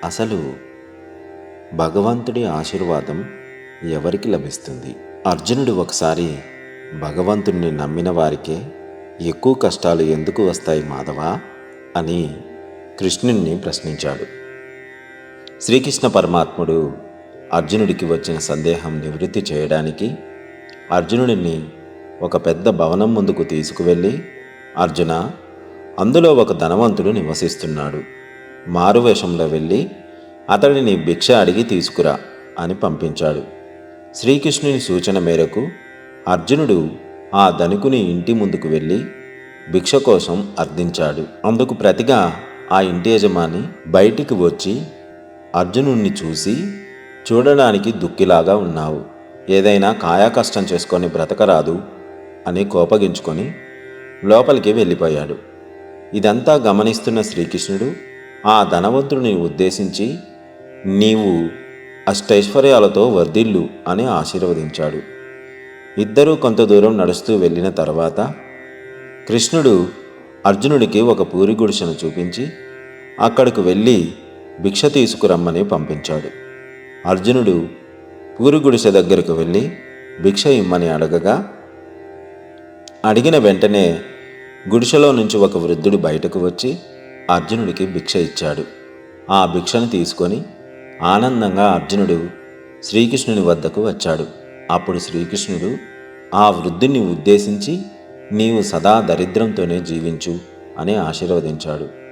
అసలు భగవంతుడి ఆశీర్వాదం ఎవరికి లభిస్తుంది? అర్జునుడు ఒకసారి భగవంతుణ్ణి నమ్మిన వారికే ఎక్కువ కష్టాలు ఎందుకు వస్తాయి మాధవా అని కృష్ణుణ్ణి ప్రశ్నించాడు. శ్రీకృష్ణ పరమాత్ముడు అర్జునుడికి వచ్చిన సందేహం నివృత్తి చేయడానికి అర్జునుడిని ఒక పెద్ద భవనం ముందుకు తీసుకువెళ్ళి, అర్జున, అందులో ఒక ధనవంతుడు నివసిస్తున్నాడు. మారువేషంలో వెళ్ళి అతడిని భిక్ష అడిగి తీసుకురా అని పంపించాడు. శ్రీకృష్ణుని సూచన మేరకు అర్జునుడు ఆ ధనికుని ఇంటి ముందుకు వెళ్ళి భిక్ష కోసం అర్థించాడు. అందుకు ప్రతిగా ఆ ఇంటి యజమాని బయటికి వచ్చి, అర్జునుణ్ణి చూసి, చూడడానికి దుక్కిలాగా ఉన్నావు, ఏదైనా కాయాకష్టం చేసుకొని బ్రతకరాదు అని కోపగించుకొని లోపలికి వెళ్ళిపోయాడు. ఇదంతా గమనిస్తున్న శ్రీకృష్ణుడు ఆ ధనవంతుడిని ఉద్దేశించి, నీవు అష్టైశ్వర్యాలతో వర్ధిల్లు అని ఆశీర్వదించాడు. ఇద్దరూ కొంత దూరం నడుస్తూ వెళ్ళిన తర్వాత కృష్ణుడు అర్జునుడికి ఒక పూరి గుడిసెను చూపించి అక్కడికి వెళ్ళి భిక్ష తీసుకురమ్మని పంపించాడు. అర్జునుడు పూరి గుడిసె దగ్గరకు వెళ్ళి భిక్ష ఇమ్మని అడిగిన వెంటనే గుడిసెలో నుంచి ఒక వృద్ధుడు బయటకు వచ్చి అర్జునుడికి భిక్ష ఇచ్చాడు. ఆ భిక్షను తీసుకొని ఆనందంగా అర్జునుడు శ్రీకృష్ణుని వద్దకు వచ్చాడు. అప్పుడు శ్రీకృష్ణుడు ఆ వృద్ధుని ఉద్దేశించి, నీవు సదా దరిద్రంతోనే జీవించు అని ఆశీర్వదించాడు.